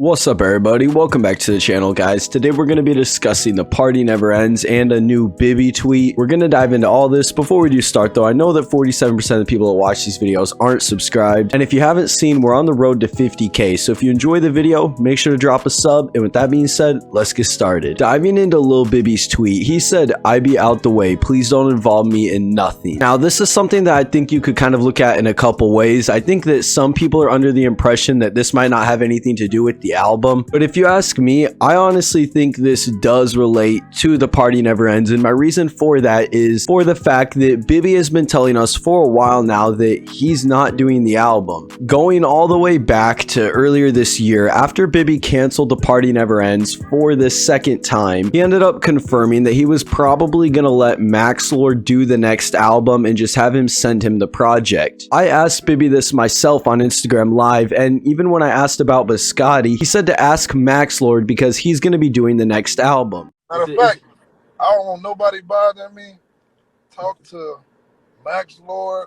What's up everybody, welcome back to the channel guys. Today we're going to be discussing The Party Never Ends and a new Bibby tweet. We're going to dive into all this. Before we do start though, I know that 47% of the people that watch these videos aren't subscribed, and if you haven't seen, we're on the road to 50k, so if you enjoy the video, make sure to drop a sub, and with that being said, let's get started. Diving into Lil Bibby's tweet, he said, "I be out the way, please don't involve me in nothing." Now this is something that I think you could kind of look at in a couple ways. I think that some people are under the impression that this might not have anything to do with the album, but if you ask me, I honestly think this does relate to The Party Never Ends, and my reason for that is for the fact that Bibby has been telling us for a while now that he's not doing the album. Going all the way back to earlier this year, after Bibby canceled The Party Never Ends for the second time, he ended up confirming that he was probably gonna let Maxlord do the next album and just have him send him the project. I asked Bibby this myself on Instagram Live, and even when I asked about Biscotti, he said to ask Maxlord because he's going to be doing the next album. Matter of fact, I don't want nobody bothering me. Talk to Maxlord.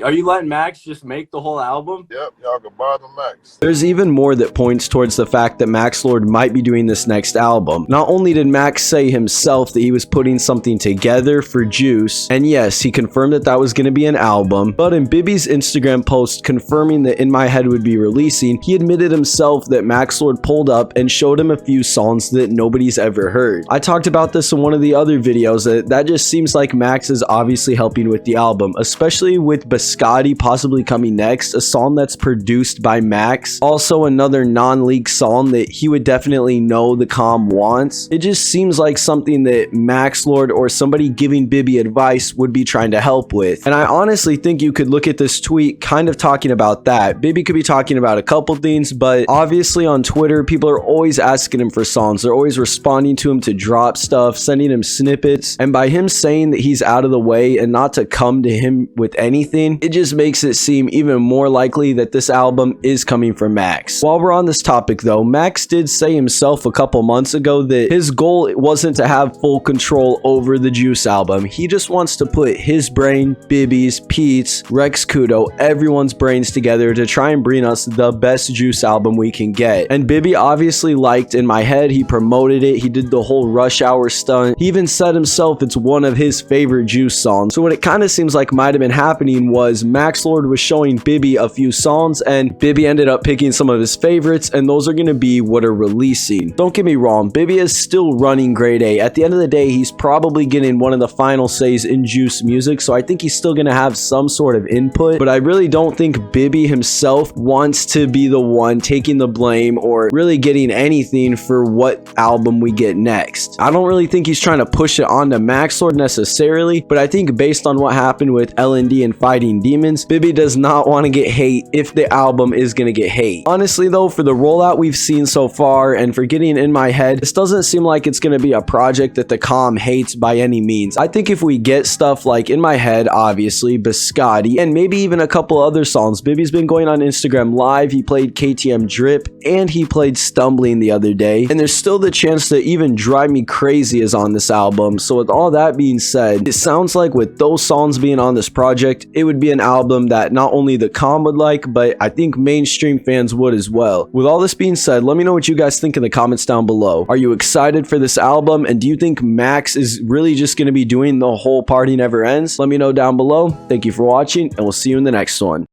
Are you letting Max just make the whole album? Yep, y'all can bother Max. There's even more that points towards the fact that Maxlord might be doing this next album. Not only did Max say himself that he was putting something together for Juice, and yes, he confirmed that that was going to be an album, but in Bibby's Instagram post confirming that In My Head would be releasing, he admitted himself that Maxlord pulled up and showed him a few songs that nobody's ever heard. I talked about this in one of the other videos, that just seems like Max is obviously helping with the album, especially with Biscotti possibly coming next, a song that's produced by Max, also another non-leaked song that he would definitely know the comm wants. It just seems like something that Maxlord or somebody giving Bibby advice would be trying to help with, and I honestly think you could look at this tweet kind of talking about that. Bibby could be talking about a couple things, but obviously on Twitter people are always asking him for songs, they're always responding to him to drop stuff, sending him snippets, and by him saying that he's out of the way and not to come to him with anything, it just makes it seem even more likely that this album is coming from Max. While we're on this topic though, Max did say himself a couple months ago that his goal wasn't to have full control over the Juice album. He just wants to put his brain, Bibby's, Pete's, Rex Kudo, everyone's brains together to try and bring us the best Juice album we can get. And Bibby obviously liked In My Head, he promoted it, he did the whole Rush Hour stunt, he even said himself it's one of his favorite Juice songs. So what it kind of seems like might have been happening was Maxlord was showing Bibby a few songs, and Bibby ended up picking some of his favorites, and those are going to be what are releasing. Don't get me wrong, Bibby is still running grade A. At the end of the day, he's probably getting one of the final says in Juice music, so I think he's still going to have some sort of input, but I really don't think Bibby himself wants to be the one taking the blame or really getting anything for what album we get next. I don't really think he's trying to push it onto Maxlord necessarily, but I think based on what happened with L&D and Fighting Demons, Bibby does not want to get hate if the album is going to get hate. Honestly though, for the rollout we've seen so far and for getting In My Head, this doesn't seem like it's going to be a project that the comm hates by any means. I think if we get stuff like In My Head, obviously, Biscotti, and maybe even a couple other songs. Bibby's been going on Instagram Live, he played KTM Drip, and he played Stumbling the other day, and there's still the chance that even Drive Me Crazy is on this album. So with all that being said, it sounds like with those songs being on this project, it would be an album that not only the comm would like, but I think mainstream fans would as well. With all this being said, let me know what you guys think in the comments down below. Are you excited for this album, and do you think Max is really just going to be doing the whole Party Never Ends? Let me know down below. Thank you for watching, and we'll see you in the next one.